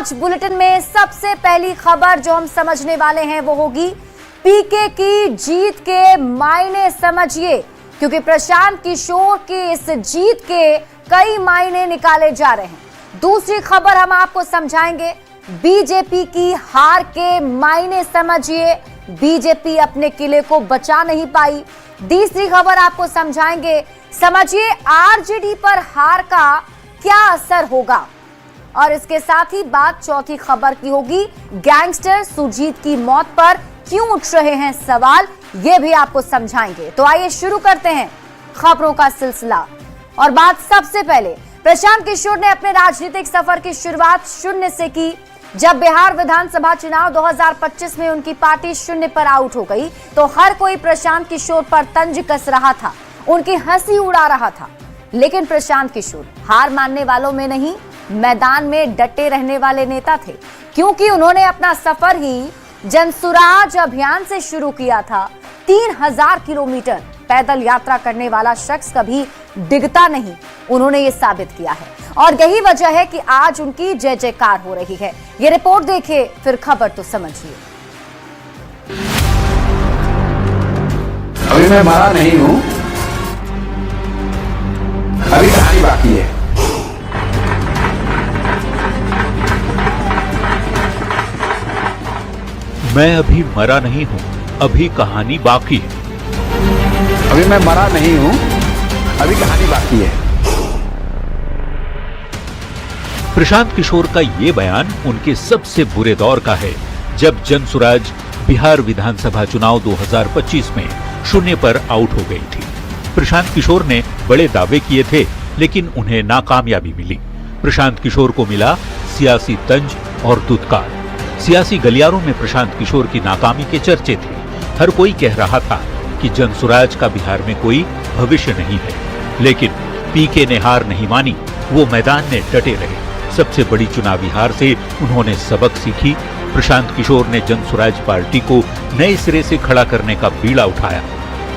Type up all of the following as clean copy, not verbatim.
आज बुलेटिन में सबसे पहली खबर जो हम समझने वाले हैं वो होगी पीके की जीत के मायने समझिए, क्योंकि प्रशांत किशोर की इस जीत के कई मायने निकाले जा रहे हैं। दूसरी खबर हम आपको समझाएंगे बीजेपी की हार के मायने समझिए, बीजेपी अपने किले को बचा नहीं पाई। तीसरी खबर आपको समझिए आरजेडी पर हार का क्या असर होगा, और इसके साथ ही बात चौथी खबर की होगी गैंगस्टर सुरजीत की मौत पर क्यों उठ रहे हैं सवाल, ये भी आपको समझाएंगे। तो आइए शुरू करते हैं खबरों का सिलसिला। और बात सबसे पहले प्रशांत किशोर ने अपने राजनीतिक सफर की शुरुआत शून्य से की। जब बिहार विधानसभा चुनाव 2025 में उनकी पार्टी शून्य पर आउट हो गई तो हर कोई प्रशांत किशोर पर तंज कस रहा था, उनकी हंसी उड़ा रहा था। लेकिन प्रशांत किशोर हार मानने वालों में नहीं, मैदान में डटे रहने वाले नेता थे, क्योंकि उन्होंने अपना सफर ही जनसुराज अभियान से शुरू किया था। 3000 किलोमीटर पैदल यात्रा करने वाला शख्स कभी डिगता नहीं, उन्होंने ये साबित किया है, और यही वजह है कि आज उनकी जय जयकार हो रही है। ये रिपोर्ट देखिए, फिर खबर तो समझिए। अभी मैं मरा नहीं हूं, अभी कहानी बाकी है। मैं अभी मरा नहीं हूं, अभी कहानी बाकी है। अभी मैं मरा नहीं हूं, अभी कहानी बाकी है। प्रशांत किशोर का ये बयान उनके सबसे बुरे दौर का है, जब जनसुराज बिहार विधानसभा चुनाव 2025 में शून्य पर आउट हो गई थी। प्रशांत किशोर ने बड़े दावे किए थे, लेकिन उन्हें नाकामयाबी मिली। प्रशांत किशोर को मिला सियासी तंज और दुत्कार। सियासी गलियारों में प्रशांत किशोर की नाकामी के चर्चे थे। हर कोई कह रहा था कि जनसुराज का बिहार में कोई भविष्य नहीं है, लेकिन पीके ने हार नहीं मानी, वो मैदान में डटे रहे। सबसे बड़ी चुनावी हार से उन्होंने सबक सीखी। प्रशांत किशोर ने जनसुराज पार्टी को नए सिरे से खड़ा करने का बीड़ा उठाया।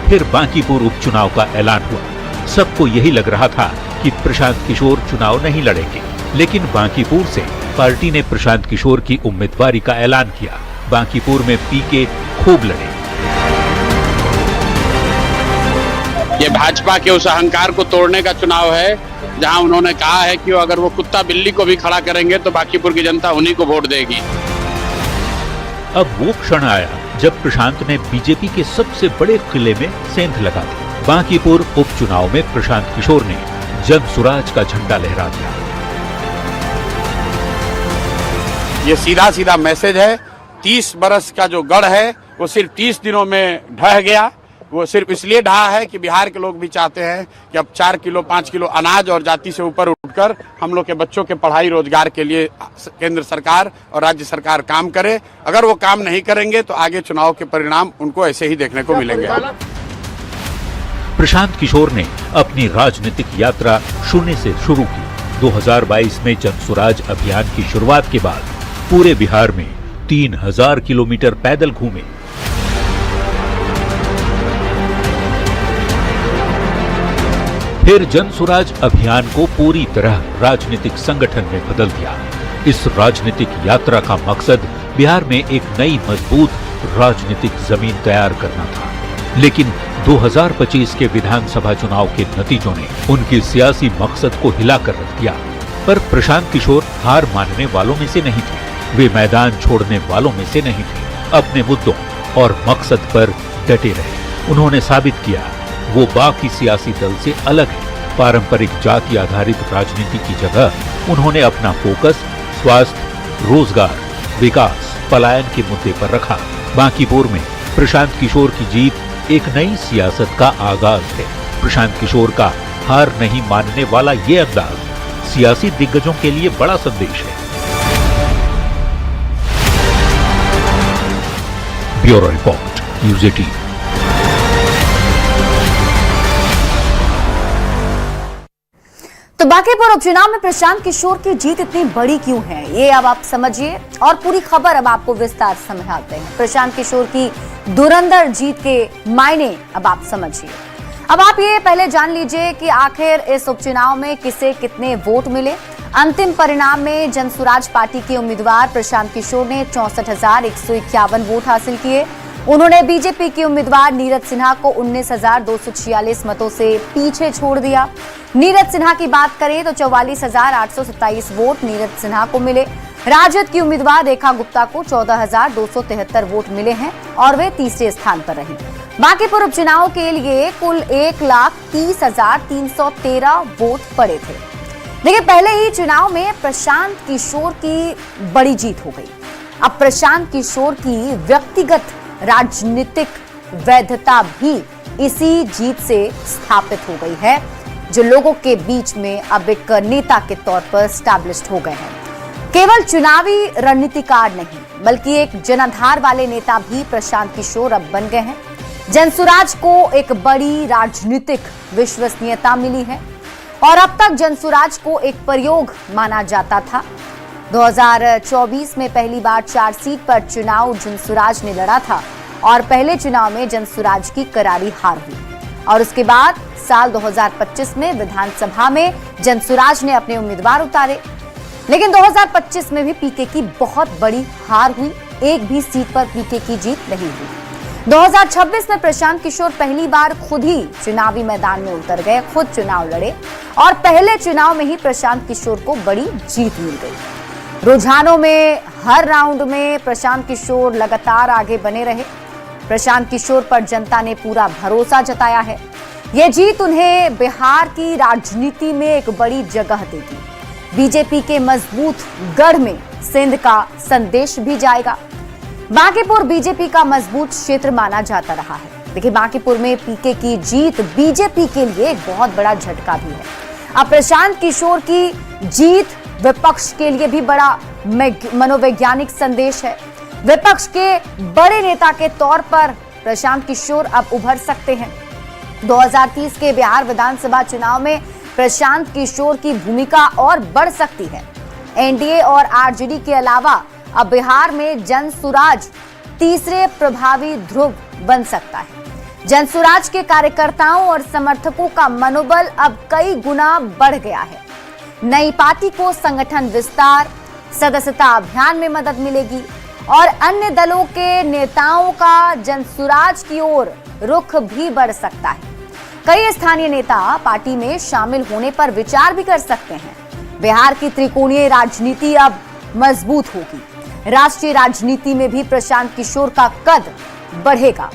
फिर बांकीपुर उपचुनाव का ऐलान हुआ। सबको यही लग रहा था कि प्रशांत किशोर चुनाव नहीं लड़ेंगे, लेकिन बांकीपुर से पार्टी ने प्रशांत किशोर की उम्मीदवारी का ऐलान किया। बांकीपुर में पीके खूब लड़े। ये भाजपा के उस अहंकार को तोड़ने का चुनाव है, जहां उन्होंने कहा है कि अगर वो कुत्ता बिल्ली को भी खड़ा करेंगे तो बांकीपुर की जनता उन्हीं को वोट देगी। अब वो क्षण आया जब प्रशांत ने बीजेपी के सबसे बड़े किले में सेंध लगा दी। बांकीपुर उपचुनाव में प्रशांत किशोर ने जनसुराज का झंडा लहरा दिया। ये सीधा सीधा मैसेज है, 30 बरस का जो गढ़ है वो सिर्फ 30 दिनों में ढह गया। वो सिर्फ इसलिए ढहा है कि बिहार के लोग भी चाहते हैं कि अब 4 किलो 5 किलो अनाज और जाति से ऊपर उठकर हम लोग के बच्चों के पढ़ाई रोजगार के लिए केंद्र सरकार और राज्य सरकार काम करे। अगर वो काम नहीं करेंगे तो आगे चुनाव के परिणाम उनको ऐसे ही देखने को मिलेंगे। प्रशांत किशोर ने अपनी राजनीतिक यात्रा शून्य से शुरू की। 2022 में जनसुराज अभियान की शुरुआत के बाद पूरे बिहार में 3000 किलोमीटर पैदल घूमे। फिर जनसुराज अभियान को पूरी तरह राजनीतिक संगठन में बदल दिया। इस राजनीतिक यात्रा का मकसद बिहार में एक नई मजबूत राजनीतिक जमीन तैयार करना था, लेकिन 2025 के विधानसभा चुनाव के नतीजों ने उनके सियासी मकसद को हिलाकर रख दिया। पर प्रशांत किशोर हार मानने वालों में से नहीं थे, वे मैदान छोड़ने वालों में से नहीं थे। अपने मुद्दों और मकसद पर डटे रहे। उन्होंने साबित किया वो बाकी सियासी दल से अलग है। पारंपरिक जाति आधारित राजनीति की जगह उन्होंने अपना फोकस स्वास्थ्य, रोजगार, विकास, पलायन के मुद्दे पर रखा। बांकीपुर में प्रशांत किशोर की जीत एक नई सियासत का आगाज है। प्रशांत किशोर का हार नहीं मानने वाला ये अंदाज सियासी दिग्गजों के लिए बड़ा संदेश है। Bureau report, news 18। तो बांकीपुर उपचुनाव में प्रशांत किशोर की जीत इतनी बड़ी क्यों है, ये अब आप समझिए, और पूरी खबर अब आपको विस्तार से समझाते हैं। प्रशांत किशोर की धुरंधर जीत के मायने अब आप समझिए। अब आप ये पहले जान लीजिए कि आखिर इस उपचुनाव में किसे कितने वोट मिले। अंतिम परिणाम में जनसुराज पार्टी के उम्मीदवार प्रशांत किशोर ने 64,151 वोट हासिल किए। उन्होंने बीजेपी के उम्मीदवार नीरज सिन्हा को 19,246 मतों से पीछे छोड़ दिया। नीरज सिन्हा की बात करें तो 44,827 वोट नीरज सिन्हा को मिले। राजद की उम्मीदवार रेखा गुप्ता को 14,273 वोट मिले हैं और वे तीसरे स्थान पर रही। बांकीपुर उपचुनाव के लिए कुल 1,30,313 वोट पड़े थे। देखिए, पहले ही चुनाव में प्रशांत किशोर की बड़ी जीत हो गई। अब प्रशांत किशोर की व्यक्तिगत राजनीतिक वैधता भी इसी जीत से स्थापित हो गई है, जो लोगों के बीच में अब एक नेता के तौर पर स्टैब्लिश्ड हो गए हैं। केवल चुनावी रणनीतिकार नहीं, बल्कि एक जनाधार वाले नेता भी प्रशांत किशोर अब बन गए हैं। जनसुराज को एक बड़ी राजनीतिक विश्वसनीयता मिली है और अब तक जनसुराज को एक प्रयोग माना जाता था। 2024 में पहली बार 4 सीट पर चुनाव जनसुराज ने लड़ा था और पहले चुनाव में जनसुराज की करारी हार हुई और उसके बाद साल 2025 में विधानसभा में जनसुराज ने अपने उम्मीदवार उतारे, लेकिन 2025 में भी पीके की बहुत बड़ी हार हुई। एक भी सीट पर पीके की जीत नहीं हुई। 2026 में प्रशांत किशोर पहली बार खुद ही चुनावी मैदान में उतर गए, खुद चुनाव लड़े और पहले चुनाव में ही प्रशांत किशोर को बड़ी जीत मिल गई। रुझानों में हर राउंड में प्रशांत किशोर लगातार आगे बने रहे। प्रशांत किशोर पर जनता ने पूरा भरोसा जताया है। यह जीत उन्हें बिहार की राजनीति में एक बड़ी जगह देगी। बीजेपी के मजबूत गढ़ में सिंध का संदेश भी जाएगा। बांकीपुर बीजेपी का मजबूत क्षेत्र माना जाता रहा है। देखिए, बांकीपुर में पीके की जीत बीजेपी के लिए एक बहुत बड़ा झटका भी है। अब प्रशांत किशोर की जीत विपक्ष के लिए भी बड़ा मनोवैज्ञानिक संदेश है। विपक्ष के बड़े नेता के तौर पर प्रशांत किशोर अब उभर सकते हैं। 2030 के बिहार विधानसभा चुनाव में प्रशांत किशोर की भूमिका और बढ़ सकती है। एनडीए और आरजेडी के अलावा अब बिहार में जनसुराज तीसरे प्रभावी ध्रुव बन सकता है। जनसुराज के कार्यकर्ताओं और समर्थकों का मनोबल अब कई गुना बढ़ गया है। नई पार्टी को संगठन विस्तार, सदस्यता अभियान में मदद मिलेगी और अन्य दलों के नेताओं का जनसुराज की ओर रुख भी बढ़ सकता है। कई स्थानीय नेता पार्टी में शामिल होने पर विचार भी कर सकते हैं। बिहार की त्रिकोणीय राजनीति अब मजबूत होगी। राष्ट्रीय राजनीति में भी प्रशांत किशोर का कद बढ़ेगा।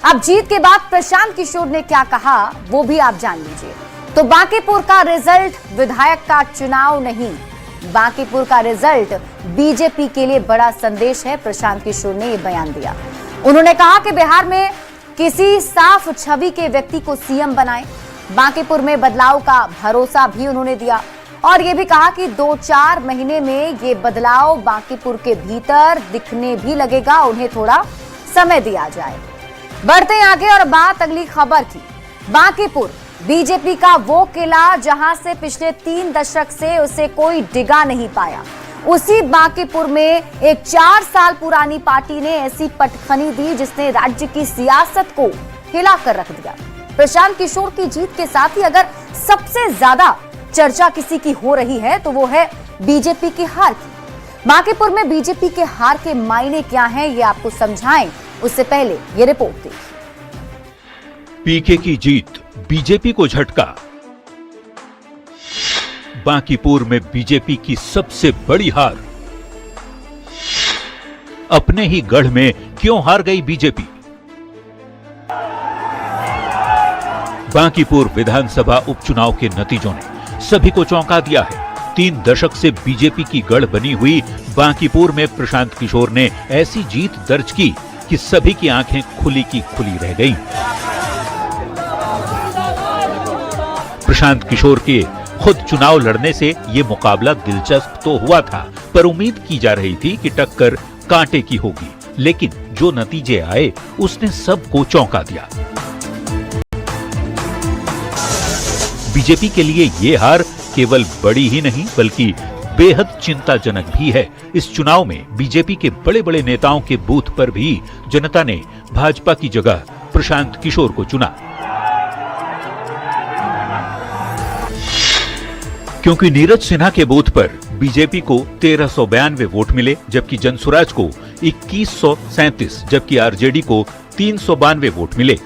अब जीत के बाद प्रशांत किशोर ने क्या कहा वो भी आप जान लीजिए। तो बांकीपुर का रिजल्ट विधायक का चुनाव नहीं, बांकीपुर का रिजल्ट बीजेपी के लिए बड़ा संदेश है। प्रशांत किशोर ने यह बयान दिया। उन्होंने कहा कि बिहार में किसी साफ छवि के व्यक्ति को सीएम बनाएं। बांकीपुर में बदलाव का भरोसा भी उन्होंने दिया और ये भी कहा कि 2-4 महीने में ये बदलाव बांकीपुर के भीतर दिखने भी लगेगा, उन्हें थोड़ा समय दिया जाए। बढ़ते आगे और बात अगली खबर की। बांकीपुर बीजेपी का वो किला जहां से पिछले 3 दशक से उसे कोई डिगा नहीं पाया, उसी बांकीपुर में एक 4 साल पुरानी पार्टी ने ऐसी पटखनी दी जिसने राज्य की सियासत को हिला कर रख दिया। प्रशांत किशोर की जीत के साथ ही अगर सबसे ज्यादा चर्चा किसी की हो रही है तो वो है बीजेपी की हार की। बांकीपुर में बीजेपी के हार के मायने क्या हैं ये आपको समझाएं, उससे पहले ये रिपोर्ट देखिए। पीके की जीत बीजेपी को झटका। बांकीपुर में बीजेपी की सबसे बड़ी हार। अपने ही गढ़ में क्यों हार गई बीजेपी? बांकीपुर विधानसभा उपचुनाव के नतीजों ने सभी को चौंका दिया है। 3 दशक से बीजेपी की गढ़ बनी हुई बांकीपुर में प्रशांत किशोर ने ऐसी जीत दर्ज की कि सभी की आंखें खुली की खुली रह गईं। प्रशांत किशोर के खुद चुनाव लड़ने से ये मुकाबला दिलचस्प तो हुआ था, पर उम्मीद की जा रही थी कि टक्कर कांटे की होगी, लेकिन जो नतीजे आए उसने सबको चौंका दिया। बीजेपी के लिए ये हार केवल बड़ी ही नहीं बल्कि बेहद चिंताजनक भी है। इस चुनाव में बीजेपी के बड़े बड़े नेताओं के बूथ पर भी जनता ने भाजपा की जगह प्रशांत किशोर को चुना। क्योंकि नीरज सिन्हा के बूथ पर बीजेपी को 1392 वोट मिले, जबकि जनसुराज को 2137, जबकि आरजेडी को 392 वोट मिले।